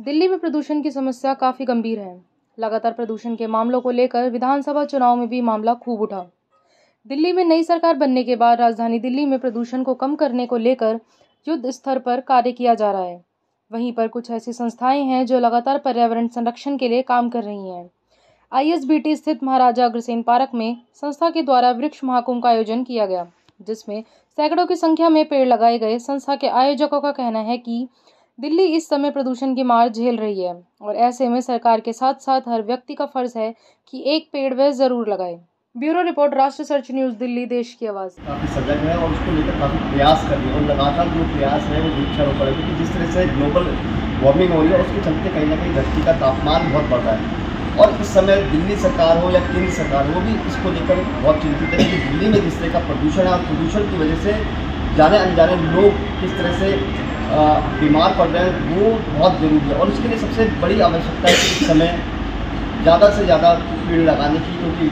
दिल्ली में प्रदूषण की समस्या काफी गंभीर है। लगातार प्रदूषण के मामलों को लेकर विधानसभा चुनाव में भी मामला खूब उठा। दिल्ली में नई सरकार बनने के बाद राजधानी दिल्ली में प्रदूषण को कम करने को लेकर युद्ध स्तर पर कार्य किया जा रहा है। वहीं पर कुछ ऐसी संस्थाएं हैं जो लगातार पर्यावरण संरक्षण के लिए काम कर रही हैं। ISBT स्थित महाराजा अग्रसेन पार्क में संस्था के द्वारा वृक्ष महाकुंभ का आयोजन किया गया, जिसमें सैकड़ों की संख्या में पेड़ लगाए गए। संस्था के आयोजकों का कहना है कि दिल्ली इस समय प्रदूषण की मार झेल रही है और ऐसे में सरकार के साथ साथ हर व्यक्ति का फर्ज है कि एक पेड़ वह जरूर लगाए। ब्यूरो रिपोर्ट, राष्ट्र सर्च न्यूज, दिल्ली, देश की आवाज़। काफ़ी सजग है और उसको लेकर काफ़ी प्रयास कर रही है और लगातार जो प्रयास है वो वृक्षारोपण है, क्योंकि जिस तरह से ग्लोबल वार्मिंग हो रही है उसके चलते कहीं ना कहीं धरती का तापमान बहुत बढ़ रहा है। और इस समय दिल्ली सरकार हो या केंद्र सरकार हो, वो भी इसको लेकर बहुत चिंतित है कि दिल्ली में जिस तरह का प्रदूषण है और प्रदूषण की वजह से जाने अनजाने लोग किस तरह से बीमार पड़ रहे हैं, वो बहुत ज़रूरी है। और उसके लिए सबसे बड़ी आवश्यकता है कि इस समय ज़्यादा से ज़्यादा पेड़ लगाने की, क्योंकि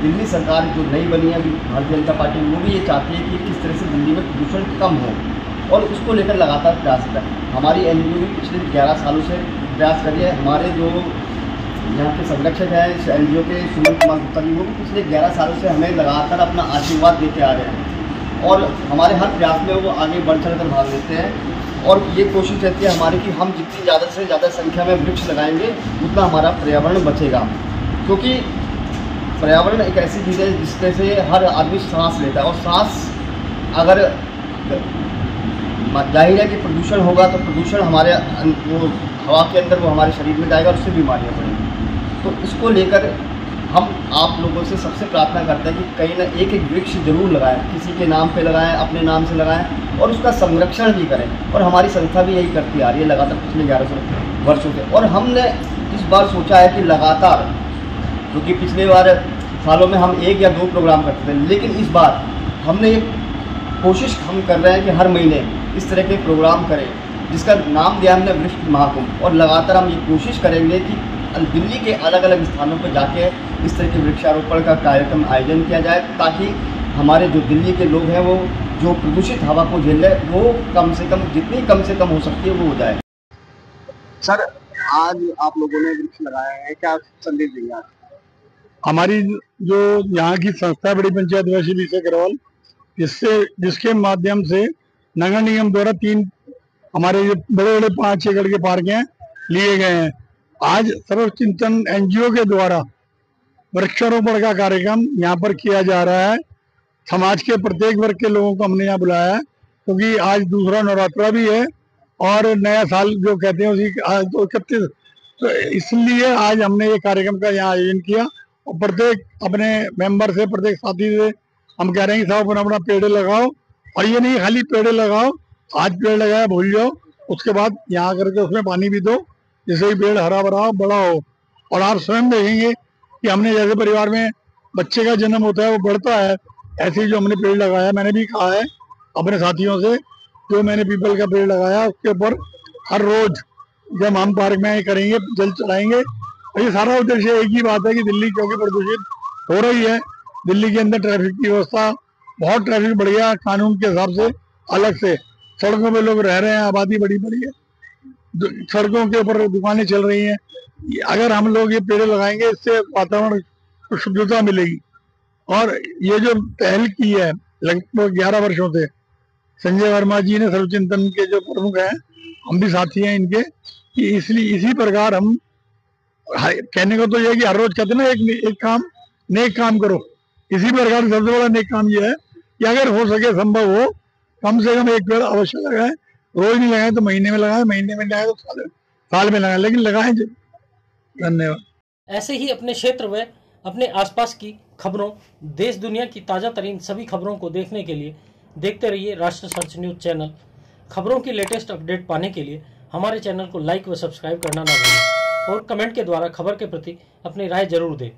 दिल्ली सरकार जो नई बनी है अभी भारतीय जनता पार्टी, वो भी ये चाहती है कि किस तरह से दिल्ली में प्रदूषण कम हो और उसको लेकर लगातार प्रयास करें। हमारी NGO भी पिछले 11 सालों से प्रयास कर रही है। हमारे जो यहाँ के संरक्षक हैं इस NGO के, सुनील कुमार गुप्ता जी, वो भी पिछले 11 सालों से हमें लगातार अपना आशीर्वाद देते आ रहे हैं और हमारे हर प्रयास में वो आगे बढ़ चढ़ कर भाग लेते हैं। और ये कोशिश रहती है हमारी कि हम जितनी ज़्यादा से ज़्यादा संख्या में वृक्ष लगाएंगे उतना हमारा पर्यावरण बचेगा, क्योंकि पर्यावरण एक ऐसी चीज़ है जिस तरह से हर आदमी सांस लेता है और सांस अगर जाहिर है कि प्रदूषण होगा तो प्रदूषण हमारे वो हवा के अंदर वो हमारे शरीर में जाएगा और उससे बीमारियाँ बढ़ेंगी। तो इसको लेकर हम आप लोगों से सबसे प्रार्थना करते हैं कि कहीं ना एक वृक्ष जरूर लगाएं, किसी के नाम पे लगाएं, अपने नाम से लगाएं और उसका संरक्षण भी करें। और हमारी संस्था भी यही करती आ रही है लगातार पिछले 11 वर्षों से। और हमने इस बार सोचा है कि लगातार, क्योंकि पिछले बार सालों में हम 1 या 2 प्रोग्राम करते थे, लेकिन इस बार हमने एक कोशिश हम कर रहे हैं कि हर महीने इस तरह के प्रोग्राम करें, जिसका नाम दिया हमने वृक्ष महाकुंभ। और लगातार हम ये कोशिश करेंगे कि दिल्ली के अलग अलग स्थानों पर जाके इस तरह के वृक्षारोपण का कार्यक्रम आयोजन किया जाए, ताकि हमारे जो दिल्ली के लोग हैं वो जो प्रदूषित हवा को झेल रहे हैं वो कम से कम, जितनी कम से कम हो सकती है वो हो जाए। सर, आज आप लोगों ने वृक्ष लगाया है, क्या संदेश देंगे आज? हमारी जो यहाँ की संस्था बड़ी पंचायत वैसी विषय करवाल, जिसके माध्यम से नगर निगम द्वारा 3 हमारे जो बड़े बड़े 5 एकड़ के पार्क हैं लिए गए हैं। आज सर्वचिंतन NGO के द्वारा वृक्षारोपण का कार्यक्रम यहाँ पर किया जा रहा है। समाज के प्रत्येक वर्ग के लोगों को हमने यहाँ बुलाया है, क्योंकि आज दूसरा नवरात्रा भी है और नया साल जो कहते हैं उसी आज तो 31, तो इसलिए आज हमने ये कार्यक्रम का यहाँ आयोजन किया। और प्रत्येक अपने मेंबर से, प्रत्येक साथी से हम कह रहे हैं कि सब अपना अपना पेड़ लगाओ। और ये नहीं खाली पेड़ लगाओ, आज पेड़ लगाया भूल जाओ, उसके बाद यहाँ करके उसमें पानी भी दो, जिससे कि पेड़ हरा भरा हो, बड़ा हो। और आप स्वयं देखेंगे कि हमने जैसे परिवार में बच्चे का जन्म होता है वो बढ़ता है, ऐसे ही जो हमने पेड़ लगाया, मैंने भी कहा है अपने साथियों से, जो मैंने पीपल का पेड़ लगाया उसके ऊपर हर रोज जब हम पार्क में करेंगे जल चढ़ाएंगे। और ये सारा उद्देश्य एक ही बात है कि दिल्ली क्योंकि प्रदूषित हो रही है, दिल्ली के अंदर ट्रैफिक की व्यवस्था, बहुत ट्रैफिक बढ़ गया कानून के हिसाब से, अलग से सड़कों पे लोग रह रहे हैं, आबादी बड़ी बड़ी है, सड़कों के ऊपर दुकानें चल रही हैं। अगर हम लोग ये पेड़ लगाएंगे इससे वातावरण को शुद्धता मिलेगी। और ये जो पहल की है लगभग 11 वर्षों से संजय वर्मा जी ने, सर्वचिंतन के जो प्रमुख हैं, हम भी साथी हैं इनके, कि इसलिए इसी प्रकार हम कहने को तो ये कि हर रोज कहते ना एक काम नेक काम करो, इसी प्रकार सबसे बड़ा नेक काम ये है कि अगर हो सके, संभव हो, कम से कम एक पेड़ अवश्य लगाएं। रोज नहीं लगाएं तो महीने में लगाएं, महीने में लगाएं तो साल में लगाएं, लेकिन लगाएं जरूर। धन्यवाद। ऐसे ही अपने क्षेत्र में अपने आसपास की खबरों, देश दुनिया की ताज़ा तरीन सभी खबरों को देखने के लिए देखते रहिए राष्ट्र सर्च न्यूज चैनल। खबरों की लेटेस्ट अपडेट पाने के लिए हमारे चैनल को लाइक व सब्सक्राइब करना ना भूलें और कमेंट के द्वारा खबर के प्रति अपनी राय जरूर दें।